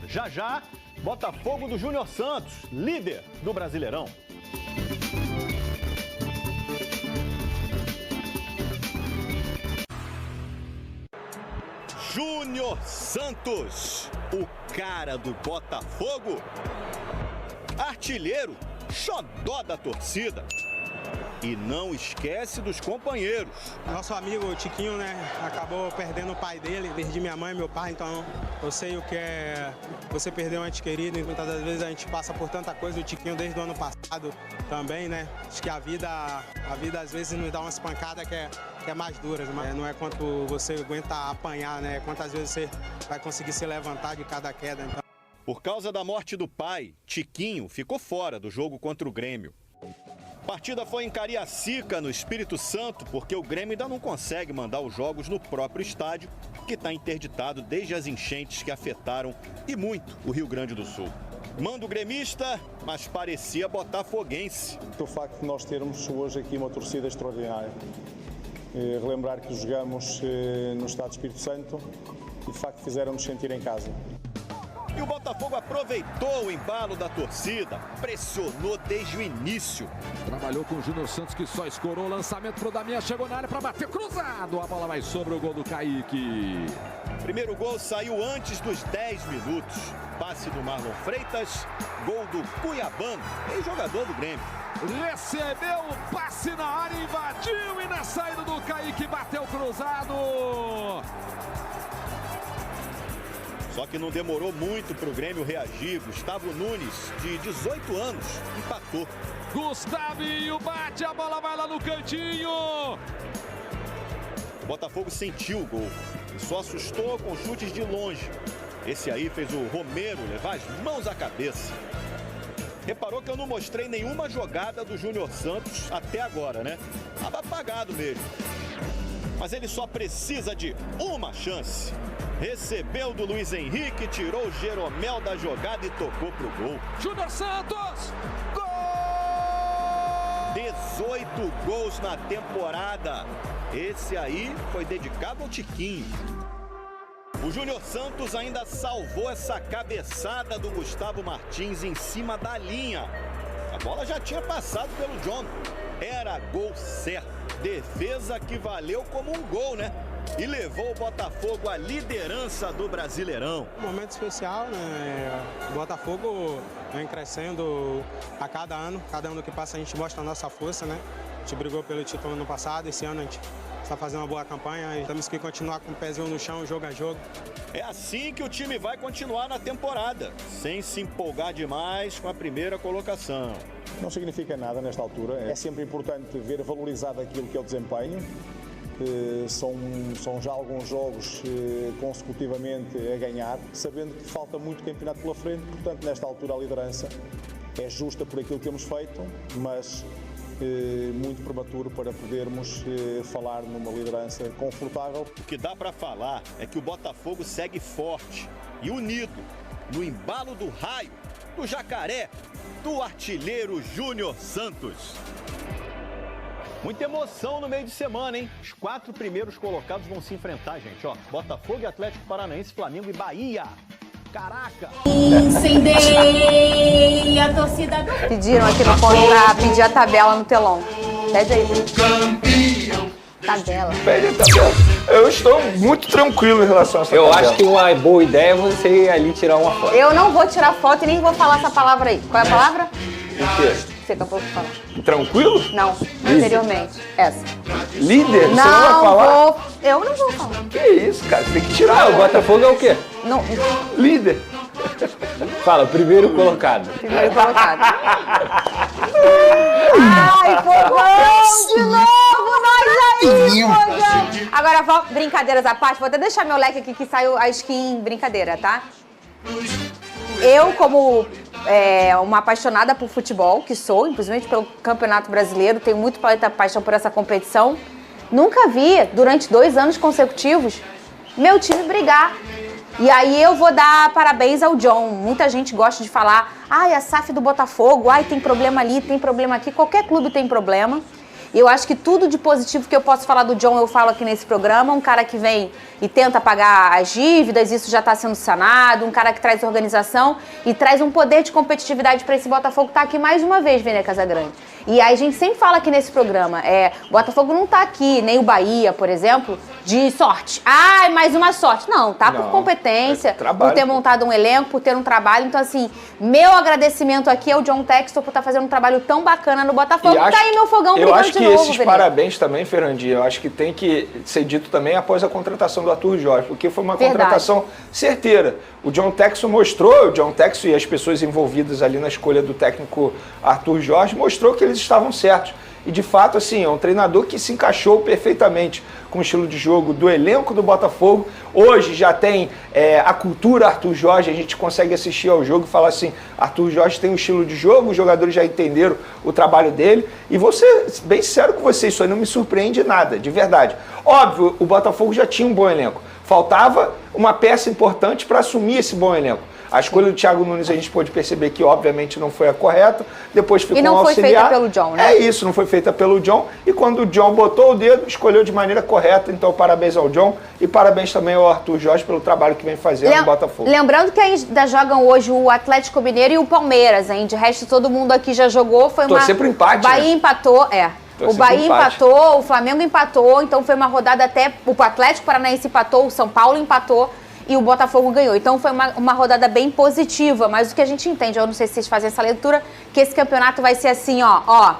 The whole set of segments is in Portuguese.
Já já, Botafogo do Júnior Santos, líder do Brasileirão. Júnior Santos, o cara do Botafogo. Artilheiro, xodó da torcida. E não esquece dos companheiros. Nosso amigo Tiquinho, né, acabou perdendo o pai dele, perdi minha mãe e meu pai, então eu sei o que é você perder um ente querido, e muitas das vezes a gente passa por tanta coisa, o Tiquinho desde o ano passado também, né, acho que a vida às vezes nos dá umas pancadas que é mais duras, mas não é quanto você aguenta apanhar, né, quantas vezes você vai conseguir se levantar de cada queda, então. Por causa da morte do pai, Tiquinho ficou fora do jogo contra o Grêmio. A partida foi em Cariacica, no Espírito Santo, porque o Grêmio ainda não consegue mandar os jogos no próprio estádio, que está interditado desde as enchentes que afetaram e muito o Rio Grande do Sul. Mando gremista, mas parecia botafoguense. O facto de nós termos hoje aqui uma torcida extraordinária. Relembrar que jogamos no Estado do Espírito Santo e de facto fizeram-nos sentir em casa. E o Botafogo aproveitou o embalo da torcida, pressionou desde o início. Trabalhou com o Júnior Santos, que só escorou o lançamento pro Damião, chegou na área para bater cruzado. A bola vai sobre o gol do Kaique. Primeiro gol saiu antes dos 10 minutos. Passe do Marlon Freitas, gol do Cuiabano, ex-jogador do Grêmio. Recebeu o passe na área, invadiu e na saída do Kaique bateu cruzado. Só que não demorou muito para o Grêmio reagir. Gustavo Nunes, de 18 anos, empatou. Gustavinho bate, a bola vai lá no cantinho. O Botafogo sentiu o gol e só assustou com chutes de longe. Esse aí fez o Romero levar as mãos à cabeça. Reparou que eu não mostrei nenhuma jogada do Júnior Santos até agora, né? Tava apagado mesmo. Mas ele só precisa de uma chance. Recebeu do Luiz Henrique, tirou o Jeromel da jogada e tocou pro gol. Júnior Santos! Gol! 18 gols na temporada. Esse aí foi dedicado ao Tiquinho. O Júnior Santos ainda salvou essa cabeçada do Gustavo Martins em cima da linha. A bola já tinha passado pelo John. Era gol certo. Defesa que valeu como um gol, né? E levou o Botafogo à liderança do Brasileirão. Um momento especial, né? O Botafogo vem crescendo a cada ano que passa a gente mostra a nossa força, né? A gente brigou pelo título ano passado, esse ano a gente está fazendo uma boa campanha e temos que continuar com o pezinho no chão, jogo a jogo. É assim que o time vai continuar na temporada, sem se empolgar demais com a primeira colocação. Não significa nada nesta altura, é sempre importante ver valorizado aquilo que é o desempenho. São já alguns jogos consecutivamente a ganhar, sabendo que falta muito campeonato pela frente, portanto nesta altura a liderança é justa por aquilo que temos feito, mas muito prematuro para podermos falar numa liderança confortável. O que dá para falar é que o Botafogo segue forte e unido no embalo do raio, do jacaré, do artilheiro Júnior Santos. Muita emoção no meio de semana, hein? Os 4 primeiros colocados vão se enfrentar, gente, ó. Botafogo e Atlético Paranaense, Flamengo e Bahia. Caraca! Incendeia a torcida do... Pediram aqui no ponto pra pedir a tabela no telão. Pede aí. Tabela. Pede a tabela. Eu estou muito tranquilo em relação a essa tabela. Eu acho que uma boa ideia é você ir ali tirar uma foto. Eu não vou tirar foto e nem vou falar essa palavra aí. Qual é a palavra? O quê? Você acabou de falar. Tranquilo? Não, anteriormente. Essa. Líder? Você não vai falar? Eu não vou falar. Que isso, cara? Você tem que tirar. O Botafogo é o quê? Não. Líder. Fala, primeiro colocado. Primeiro colocado. Ai, fogão de novo, nós aí, fogão. Agora, brincadeiras à parte, vou até deixar meu leque aqui que saiu a skin brincadeira, tá? Eu, como uma apaixonada por futebol, que sou, principalmente pelo Campeonato Brasileiro, tenho muito paixão por essa competição, nunca vi, durante 2 anos consecutivos, meu time brigar. E aí eu vou dar parabéns ao John. Muita gente gosta de falar, ai, a SAF do Botafogo, ai, tem problema ali, tem problema aqui. Qualquer clube tem problema. E eu acho que tudo de positivo que eu posso falar do John, eu falo aqui nesse programa. Um cara que vem e tenta pagar as dívidas, isso já está sendo sanado. Um cara que traz organização e traz um poder de competitividade para esse Botafogo estar aqui mais uma vez, Vene Casagrande. E aí a gente sempre fala aqui nesse programa, o Botafogo não tá aqui, nem o Bahia, por exemplo, de sorte. Ah, mais uma sorte. Não, tá por competência, por ter montado um elenco, por ter um trabalho. Então, assim, meu agradecimento aqui ao John Textor por estar fazendo um trabalho tão bacana no Botafogo. Tá aí meu fogão brigando de novo, Eu acho que esses parabéns também, Ferrandi, eu acho que tem que ser dito também após a contratação do Arthur Jorge, porque foi uma contratação certeira. O John Textor mostrou, o John Textor e as pessoas envolvidas ali na escolha do técnico Arthur Jorge, mostrou que eles estavam certos. E de fato, assim, é um treinador que se encaixou perfeitamente com o estilo de jogo do elenco do Botafogo. Hoje já tem a cultura Arthur Jorge, a gente consegue assistir ao jogo e falar assim, Arthur Jorge tem um estilo de jogo, os jogadores já entenderam o trabalho dele. E vou ser bem sincero com vocês, isso aí não me surpreende nada, de verdade. Óbvio, o Botafogo já tinha um bom elenco. Faltava uma peça importante para assumir esse bom elenco. A escolha do Thiago Nunes a gente pôde perceber que obviamente não foi a correta, depois ficou um auxiliar. E não foi feita pelo John, né? É isso, não foi feita pelo John, e quando o John botou o dedo, escolheu de maneira correta, então parabéns ao John e parabéns também ao Arthur Jorge pelo trabalho que vem fazendo no Botafogo. Lembrando que ainda jogam hoje o Atlético Mineiro e o Palmeiras, hein? De resto todo mundo aqui já jogou, foi Torcer pro empate, o Bahia empatou, o Bahia empatou, o Flamengo empatou, então foi uma rodada até, o Atlético Paranaense empatou, o São Paulo empatou, e o Botafogo ganhou. Então foi uma rodada bem positiva, mas o que a gente entende, eu não sei se vocês fazem essa leitura, que esse campeonato vai ser assim, ó,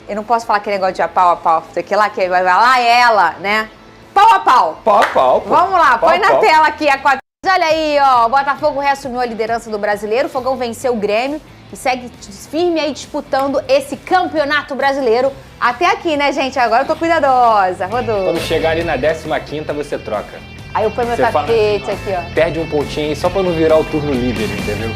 eu não posso falar aquele negócio de pau a pau, que lá, que vai lá ela, né? Pau a pau. Pau a pau. Pô. Vamos lá, põe na tela aqui a 4. Olha aí, ó, o Botafogo reassumiu a liderança do Brasileiro, o Fogão venceu o Grêmio e segue firme aí disputando esse campeonato brasileiro. Até aqui, né, gente? Agora eu tô cuidadosa. Rodou. Quando chegar ali na 15ª, você troca. Aí eu ponho meu tapete aqui, ó. Perde um pontinho aí só pra não virar o turno líder, entendeu?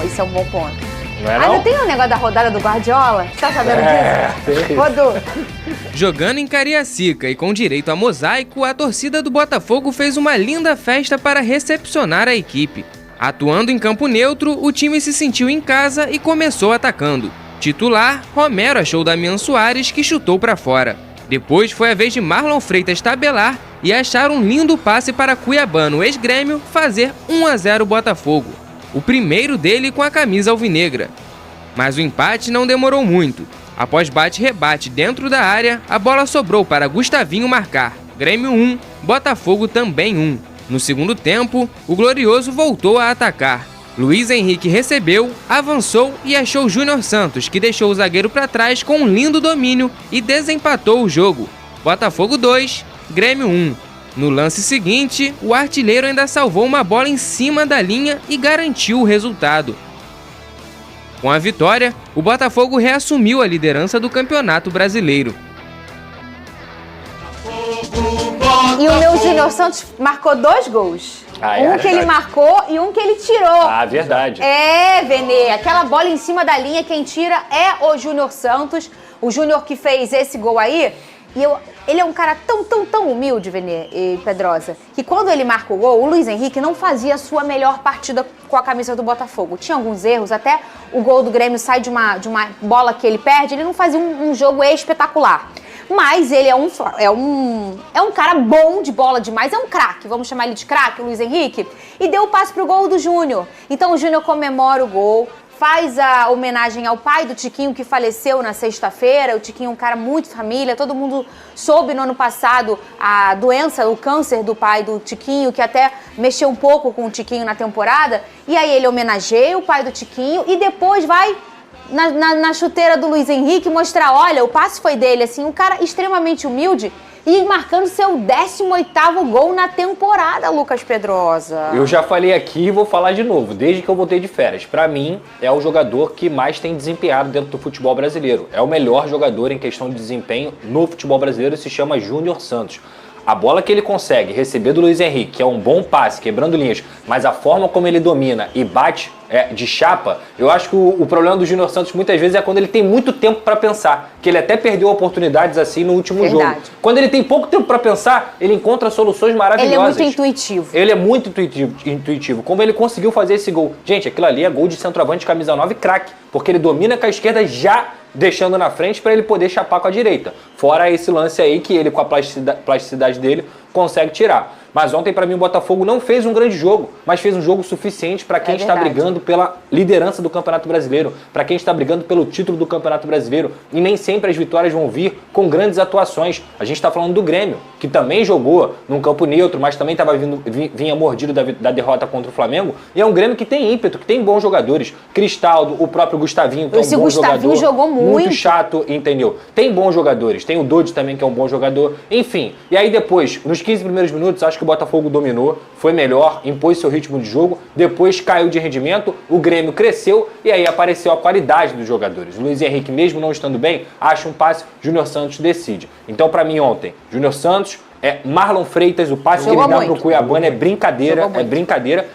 Isso é um bom ponto. Não é não? Ainda tem um negócio da rodada do Guardiola? Você tá sabendo disso? Rodou. Jogando em Cariacica e com direito a mosaico, a torcida do Botafogo fez uma linda festa para recepcionar a equipe. Atuando em campo neutro, o time se sentiu em casa e começou atacando. Titular, Romero achou Damian Soares, que chutou para fora. Depois foi a vez de Marlon Freitas tabelar e achar um lindo passe para Cuiabano, ex-Grêmio, fazer 1-0 Botafogo. O primeiro dele com a camisa alvinegra. Mas o empate não demorou muito. Após bate-rebate dentro da área, a bola sobrou para Gustavinho marcar. Grêmio 1, Botafogo também 1. No segundo tempo, o Glorioso voltou a atacar. Luiz Henrique recebeu, avançou e achou Júnior Santos, que deixou o zagueiro para trás com um lindo domínio e desempatou o jogo. Botafogo 2, Grêmio 1. No lance seguinte, o artilheiro ainda salvou uma bola em cima da linha e garantiu o resultado. Com a vitória, o Botafogo reassumiu a liderança do Campeonato Brasileiro. E o meu Júnior Santos marcou 2 gols. Um que ele marcou e um que ele tirou. Ah, verdade. Vene, aquela bola em cima da linha, quem tira é o Júnior Santos. O Júnior que fez esse gol aí. E ele é um cara tão humilde, Vene e Pedrosa, que quando ele marca o gol, o Luiz Henrique não fazia a sua melhor partida com a camisa do Botafogo. Tinha alguns erros, até o gol do Grêmio sai de uma bola que ele perde, ele não fazia um jogo espetacular. Mas ele é um cara bom de bola demais, é um craque, vamos chamar ele de craque, o Luiz Henrique, e deu o passe pro gol do Júnior. Então o Júnior comemora o gol, faz a homenagem ao pai do Tiquinho que faleceu na sexta-feira. O Tiquinho é um cara muito família, todo mundo soube no ano passado a doença, o câncer do pai do Tiquinho, que até mexeu um pouco com o Tiquinho na temporada, e aí ele homenageia o pai do Tiquinho e depois vai na chuteira do Luiz Henrique mostrar, olha, o passe foi dele, assim, um cara extremamente humilde e marcando seu 18º gol na temporada, Lucas Pedrosa. Eu já falei aqui e vou falar de novo, desde que eu voltei de férias. Pra mim, é o jogador que mais tem desempenhado dentro do futebol brasileiro. É o melhor jogador em questão de desempenho no futebol brasileiro, se chama Júnior Santos. A bola que ele consegue receber do Luiz Henrique, que é um bom passe, quebrando linhas, mas a forma como ele domina e bate de chapa, eu acho que o problema do Júnior Santos muitas vezes é quando ele tem muito tempo para pensar, que ele até perdeu oportunidades assim no último jogo. Quando ele tem pouco tempo para pensar, ele encontra soluções maravilhosas. Ele é muito intuitivo. Ele é muito intuitivo. Como ele conseguiu fazer esse gol. Gente, aquilo ali é gol de centroavante camisa 9 craque, porque ele domina com a esquerda já deixando na frente para ele poder chapar com a direita. Fora esse lance aí que ele, com a plasticidade dele, consegue tirar. Mas ontem, para mim, o Botafogo não fez um grande jogo, mas fez um jogo suficiente para quem está brigando pela liderança do Campeonato Brasileiro, para quem está brigando pelo título do Campeonato Brasileiro. E nem sempre as vitórias vão vir com grandes atuações. A gente está falando do Grêmio, que também jogou num campo neutro, mas também vinha mordido da derrota contra o Flamengo. E é um Grêmio que tem ímpeto, que tem bons jogadores. Cristaldo, o próprio Gustavinho, que é um bom jogador. Jogou muito chato, entendeu? Tem bons jogadores. Tem o Dodge também, que é um bom jogador. Enfim, e aí depois, nos 15 primeiros minutos, acho que o Botafogo dominou, foi melhor, impôs seu ritmo de jogo, depois caiu de rendimento, o Grêmio cresceu e aí apareceu a qualidade dos jogadores. O Luiz Henrique, mesmo não estando bem, acha um passe, Júnior Santos decide. Então, para mim, ontem, Júnior Santos, Marlon Freitas, o passe que ele dá pro Cuiabano é brincadeira.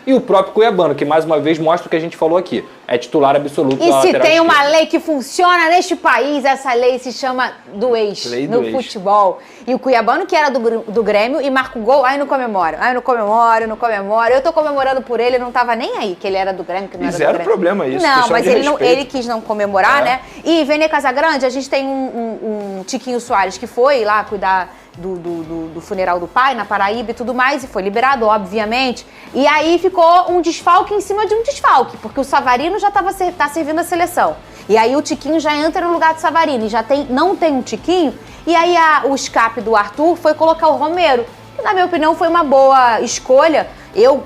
E o próprio Cuiabano, que mais uma vez mostra o que a gente falou aqui. É titular absoluto da lateral esquerda. E se tem uma lei que funciona neste país, essa lei se chama do ex, no futebol. E o Cuiabano, que era do Grêmio, e marca o gol, aí não comemora. Aí não comemora. Eu tô comemorando por ele, não tava nem aí que ele era do Grêmio, que não era do Grêmio. Zero problema isso. Não, mas ele quis não comemorar, né? E Vene Casagrande, a gente tem um Tiquinho Soares que foi lá cuidar do funeral do pai na Paraíba e tudo mais, e foi liberado, obviamente. E aí ficou um desfalque em cima de um desfalque, porque o Savarino já tá servindo a seleção. E aí o Tiquinho já entra no lugar do Savarino, e não tem um Tiquinho, e aí o escape do Arthur foi colocar o Romero, que na minha opinião foi uma boa escolha. Eu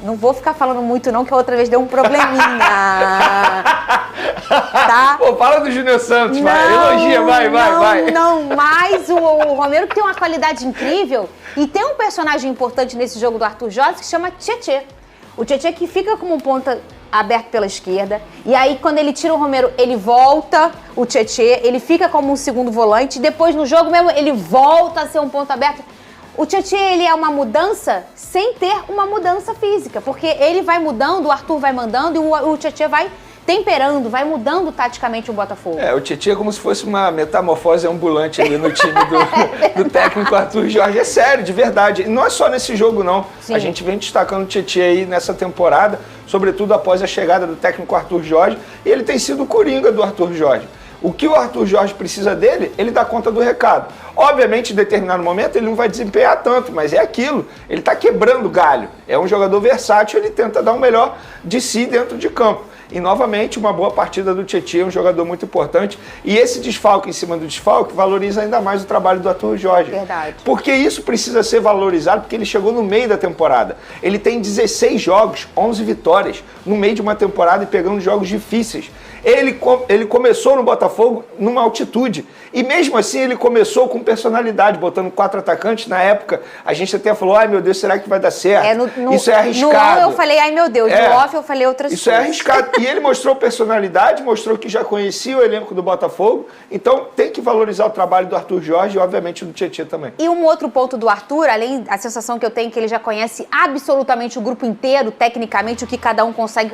não vou ficar falando muito não, que a outra vez deu um probleminha. Tá? Pô, fala do Júnior Santos, vai. Elogia, vai. Não, mas o Romero tem uma qualidade incrível e tem um personagem importante nesse jogo do Arthur Jorge que se chama Tietê. O Tietê que fica como um ponta aberto pela esquerda, e aí quando ele tira o Romero, ele volta o Tietê, ele fica como um segundo volante, depois no jogo mesmo ele volta a ser um ponta aberto. O Tietê, ele é uma mudança sem ter uma mudança física, porque ele vai mudando, o Arthur vai mandando e o Tietê vai temperando, vai mudando taticamente o Botafogo. O Tietê é como se fosse uma metamorfose ambulante ali no time do técnico Arthur Jorge. É sério, de verdade. E não é só nesse jogo, não. Sim. A gente vem destacando o Tietê aí nessa temporada, sobretudo após a chegada do técnico Arthur Jorge, e ele tem sido o coringa do Arthur Jorge. O que o Arthur Jorge precisa dele, ele dá conta do recado. Obviamente, em determinado momento, ele não vai desempenhar tanto, mas é aquilo. Ele está quebrando galho. É um jogador versátil, ele tenta dar o melhor de si dentro de campo. E, novamente, uma boa partida do Tietê, um jogador muito importante. E esse desfalque em cima do desfalque valoriza ainda mais o trabalho do Arthur Jorge. Verdade. Porque isso precisa ser valorizado, porque ele chegou no meio da temporada. Ele tem 16 jogos, 11 vitórias, no meio de uma temporada e pegando jogos difíceis. Ele começou no Botafogo numa altitude. E mesmo assim ele começou com personalidade, botando 4 atacantes. Na época, a gente até falou, ai meu Deus, será que vai dar certo? Isso é arriscado. No on eu falei, ai meu Deus, no off eu falei outras coisas. Isso é arriscado. E ele mostrou personalidade, mostrou que já conhecia o elenco do Botafogo. Então tem que valorizar o trabalho do Arthur Jorge e obviamente do Tietê também. E um outro ponto do Arthur, além da sensação que eu tenho que ele já conhece absolutamente o grupo inteiro, tecnicamente, o que cada um consegue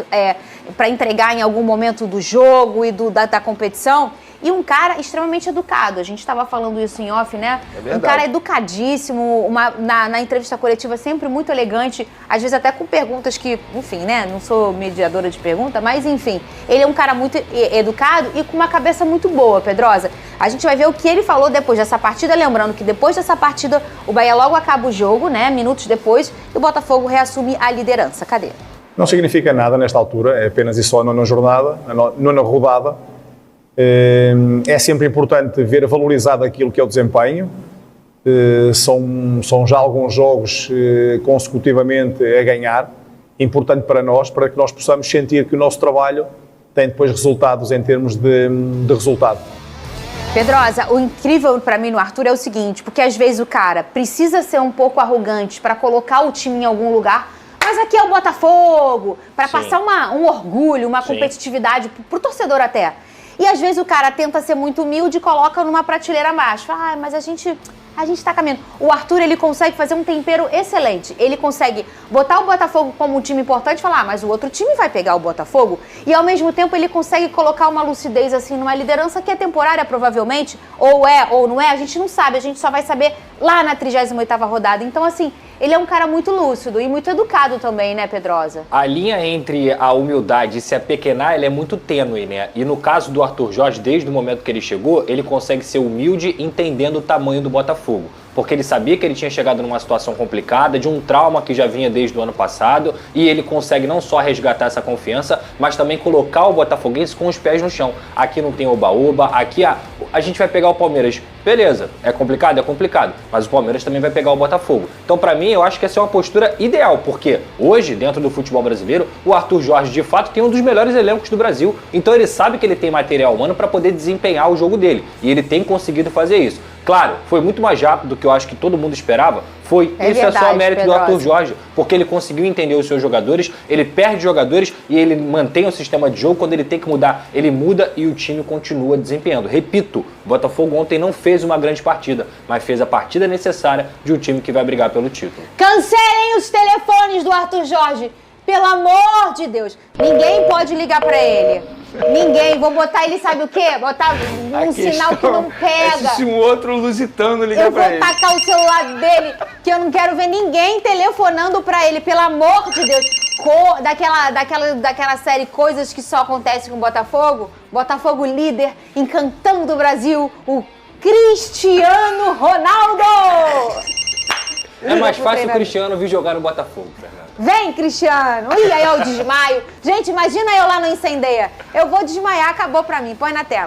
para entregar em algum momento do jogo e da competição. E um cara extremamente educado. A gente estava falando isso em off, né? É verdade. Um cara educadíssimo, na entrevista coletiva sempre muito elegante, às vezes até com perguntas que, enfim, né? Não sou mediadora de pergunta, mas enfim. Ele é um cara muito educado e com uma cabeça muito boa, Pedrosa. A gente vai ver o que ele falou depois dessa partida, lembrando que depois dessa partida o Bahia logo acaba o jogo, né? Minutos depois, e o Botafogo reassume a liderança. Cadê? Não significa nada nesta altura, é apenas e só a nona jornada, a nona rodada. É sempre importante ver valorizado aquilo que é o desempenho. São já alguns jogos consecutivamente a ganhar. Importante para nós, para que nós possamos sentir que o nosso trabalho tem depois resultados em termos de resultado. Pedrosa, o incrível para mim no Arthur é o seguinte, porque às vezes o cara precisa ser um pouco arrogante para colocar o time em algum lugar, mas aqui é o Botafogo, para passar um orgulho, uma competitividade pro torcedor até. E às vezes o cara tenta ser muito humilde e coloca numa prateleira abaixo. Ah, mas a gente tá caminhando. O Arthur, ele consegue fazer um tempero excelente. Ele consegue botar o Botafogo como um time importante e falar, mas o outro time vai pegar o Botafogo. E ao mesmo tempo ele consegue colocar uma lucidez assim numa liderança que é temporária provavelmente, ou é ou não é, a gente não sabe, a gente só vai saber lá na 38ª rodada. Então assim, ele é um cara muito lúcido e muito educado também, né, Pedrosa? A linha entre a humildade e se apequenar, ela é muito tênue, né? E no caso do Arthur Jorge, desde o momento que ele chegou, ele consegue ser humilde entendendo o tamanho do Botafogo. Porque ele sabia que ele tinha chegado numa situação complicada, de um trauma que já vinha desde o ano passado, e ele consegue não só resgatar essa confiança, mas também colocar o botafoguense com os pés no chão. Aqui não tem oba-oba, aqui a gente vai pegar o Palmeiras. Beleza, é complicado? É complicado, mas o Palmeiras também vai pegar o Botafogo. Então, pra mim, eu acho que essa é uma postura ideal, porque hoje, dentro do futebol brasileiro, o Arthur Jorge, de fato, tem um dos melhores elencos do Brasil. Então, ele sabe que ele tem material humano para poder desempenhar o jogo dele, e ele tem conseguido fazer isso. Claro, foi muito mais rápido do que eu acho que todo mundo esperava. Isso verdade, é só mérito do Arthur Jorge, porque ele conseguiu entender os seus jogadores, ele perde jogadores e ele mantém o sistema de jogo. Quando ele tem que mudar, ele muda e o time continua desempenhando. Repito, o Botafogo ontem não fez uma grande partida, mas fez a partida necessária de um time que vai brigar pelo título. Cancelem os telefones do Arthur Jorge, pelo amor de Deus. Ninguém pode ligar pra ele. Ninguém. Vou botar ele, sabe o quê? Botar um sinal que não pega. Se um outro lusitano ligar pra ele. Eu vou tacar o celular dele, que eu não quero ver ninguém telefonando pra ele, pelo amor de Deus. Daquela série Coisas que Só Acontecem com o Botafogo. Botafogo líder, encantando o Brasil, o Cristiano Ronaldo! É mais fácil o Cristiano vir jogar no Botafogo, Fernando. Vem, Cristiano! Ih, aí eu desmaio. Gente, imagina eu lá no Incendeia. Eu vou desmaiar, acabou pra mim. Põe na tela.